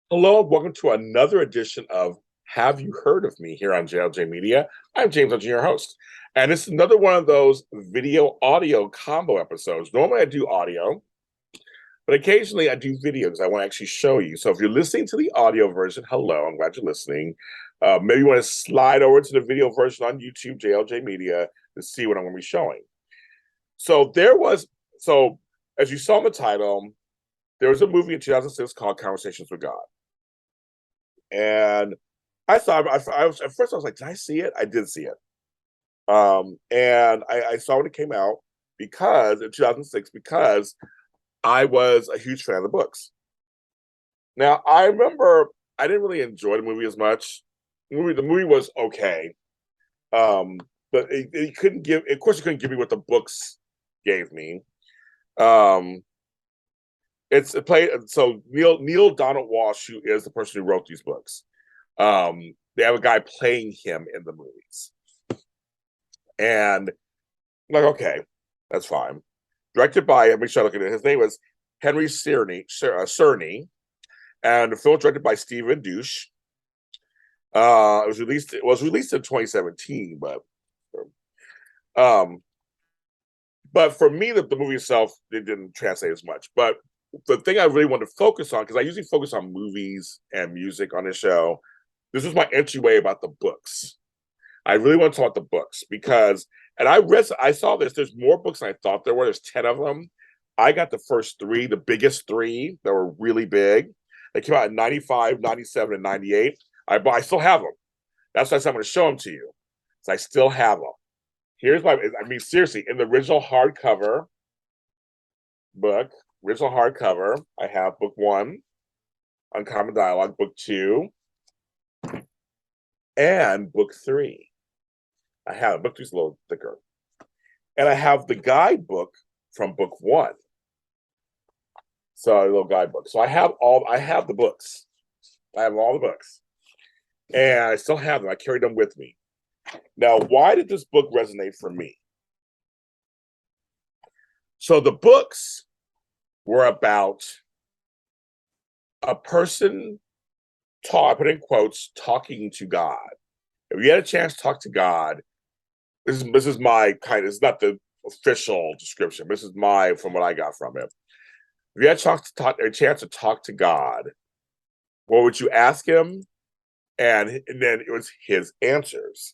Hello, and welcome to another edition of Have You Heard of Me here on JLJ Media. I'm James, I'm your host. And it's another one of those video audio combo episodes. Normally I do audio, but occasionally I do video because I want to actually show you. So if you're listening to the audio version, hello, I'm glad you're listening. Maybe you want to slide over to the video version on YouTube, JLJ Media, to see what I'm going to be showing. So so as you saw in the title, there was a movie in 2006 called Conversations with God. And I thought I was at first I was like, did I see it? I did see it. And I saw when it came out because in 2006 because I was a huge fan of the books. Now I remember I didn't really enjoy the movie as much. The movie was okay, but it couldn't give. Of course, it couldn't give me what the books gave me. Um, it's a play. So Neale Donald Walsch, who is the person who wrote these books, they have a guy playing him in the movies. And I'm like, okay, that's fine. Directed by, let me try to look at it. His name was Henry Cerny, and the film was directed by Stephen Douche. It was released in 2017, um, but for me, the movie itself it didn't translate as much. But the thing I really wanted to focus on, because I usually focus on movies and music on this show, this was my entryway about the books. I really want to talk about the books because, and I saw this. There's more books than I thought there were. There's 10 of them. I got the first three, the biggest three that were really big. They came out in 95, 97, and 98. I still have them. That's why I'm going to show them to you. So I still have them. Seriously, in the original hardcover book, I have book one, Uncommon Dialogue, book two, and book three. I have book two's a little thicker. And I have the guidebook from book one. So a little guidebook. So I have the books. I have all the books. And I still have them. I carried them with me. Now, why did this book resonate for me? So the books were about a person, I put in quotes, talking to God. If you had a chance to talk to God, this is my kind of, it's not the official description. This is from what I got from it. If you had a chance to talk to God, what would you ask him? And then it was his answers.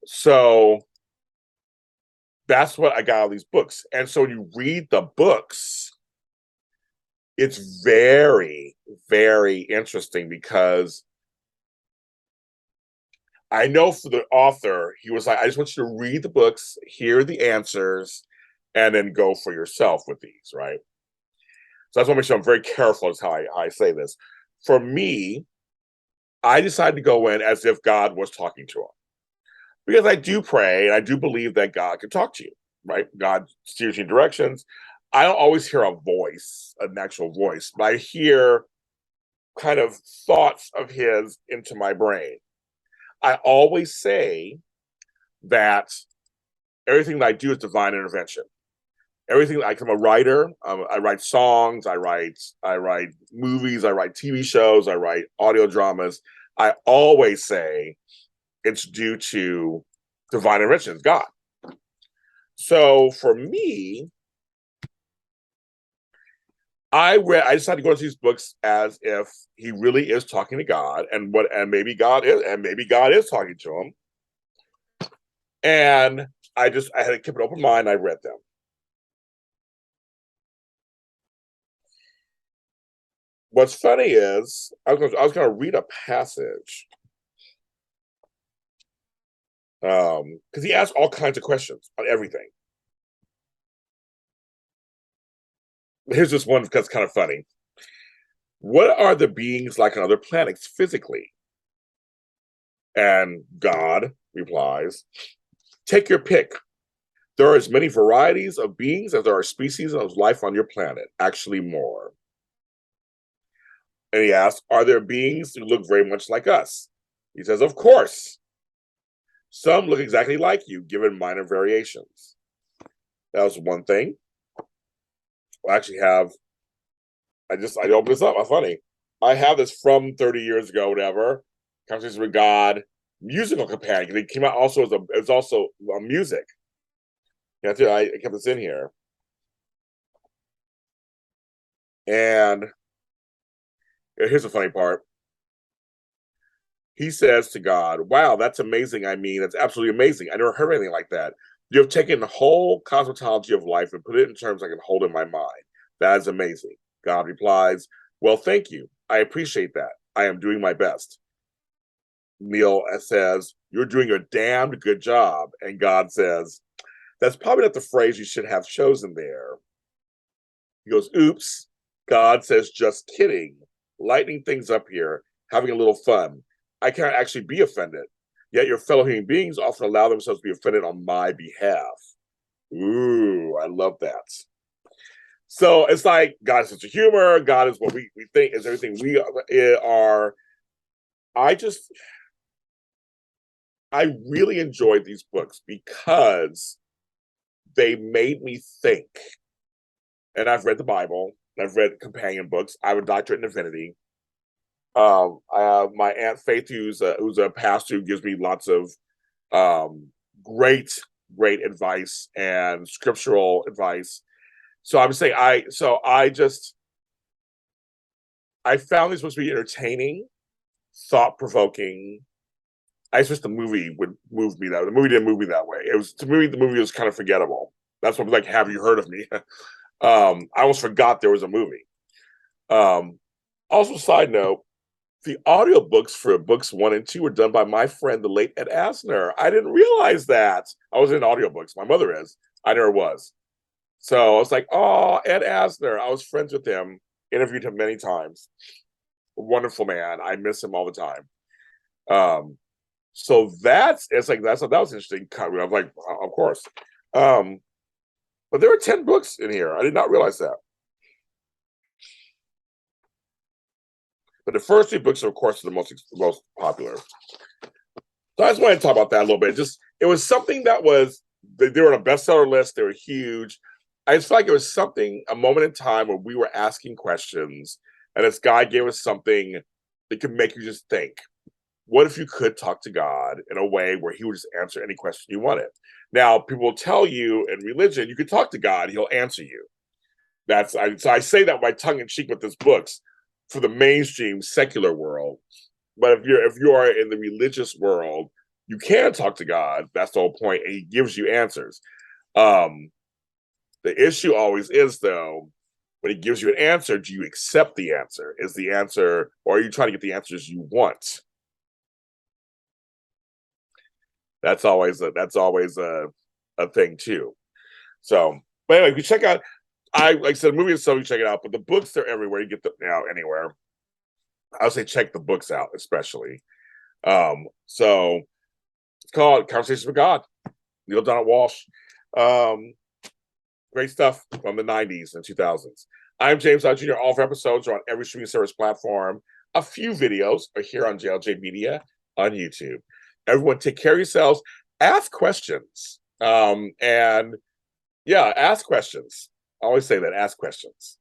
So that's what I got out of these books. And so when you read the books, it's very, very interesting because I know for the author, he was like, I just want you to read the books, hear the answers, and then go for yourself with these, right? So that's why I make sure I'm very careful as how I say this. For me, I decided to go in as if God was talking to him. Because I do pray and I do believe that God can talk to you, right? God steers you in directions. I don't always hear a voice, an actual voice, but I hear kind of thoughts of his into my brain. I always say that everything that I do is divine intervention. Everything, like I'm a writer. I write songs. I write movies. I write TV shows. I write audio dramas. I always say it's due to divine intervention, it's God. So for me, I decided to go into these books as if he really is talking to God, and maybe God is talking to him. And I had to keep an open mind. I read them. What's funny is I was going to read a passage because he asked all kinds of questions on everything. Here's this one that's kind of funny. What are the beings like on other planets physically? And God replies, take your pick. There are as many varieties of beings as there are species of life on your planet, actually more. And he asks, are there beings who look very much like us? He says, of course. Some look exactly like you, given minor variations. That was one thing. I actually have. I opened this up. How funny. I have this from 30 years ago, whatever. Conversations with God, musical companion. It came out also as it's also music. Yeah, I kept this in here. And here's the funny part. He says to God, "Wow, that's amazing. I mean, that's absolutely amazing. I never heard anything like that. You have taken the whole cosmetology of life and put it in terms I can hold in my mind. That is amazing." God replies, "Well, thank you. I appreciate that. I am doing my best." Neale says, "You're doing a damned good job." And God says, "That's probably not the phrase you should have chosen there." He goes, "Oops." God says, "Just kidding. Lightening things up here, having a little fun. I can't actually be offended. Yet your fellow human beings often allow themselves to be offended on my behalf." Ooh, I love that. So it's like God is such a humor. God is what we think is everything we are. I just, I really enjoyed these books because they made me think. And I've read the Bible. I've read companion books. I have a doctorate in divinity. I have my Aunt Faith, who's a pastor, who gives me lots of um, great, great advice and scriptural advice. So I'm saying I found these supposed to be entertaining, thought provoking. I just wish the movie would move me that way. The movie didn't move me that way. It was to me the movie was kind of forgettable. That's what like, have you heard of me? I almost forgot there was a movie. Um, Also, side note, the audiobooks for books 1 and 2 were done by my friend, the late Ed Asner. I didn't realize that. I was in audiobooks. My mother is. I never was. So I was like, oh, Ed Asner. I was friends with him, interviewed him many times. Wonderful man. I miss him all the time. So it's like that was interesting. I was like, of course. But there were 10 books in here. I did not realize that. But the first 3 books, of course, are the most popular. So I just wanted to talk about that a little bit. Just it was something that was they were on a bestseller list. They were huge. I just felt like it was something, a moment in time where we were asking questions, and this guy gave us something that could make you just think. What if you could talk to God in a way where he would just answer any question you wanted? Now, people will tell you in religion, you can talk to God, he'll answer you. So I say that by tongue in cheek with this books for the mainstream secular world. But if you are in the religious world, you can talk to God. That's the whole point, and he gives you answers. Um, the issue always is though, when he gives you an answer, do you accept the answer? Is the answer, or are you trying to get the answers you want? That's always a thing too. So, but anyway, if you check out, like I said, the movie is so you check it out, but the books they're everywhere. You get them now anywhere. I would say check the books out, especially. So it's called Conversations with God. Neale Donald Walsch. Great stuff from the 90s and 2000s. I'm James Dodd Jr. All of our episodes are on every streaming service platform. A few videos are here on JLJ Media on YouTube. Everyone, take care of yourselves. Ask questions. And yeah, ask questions. I always say that. Ask questions.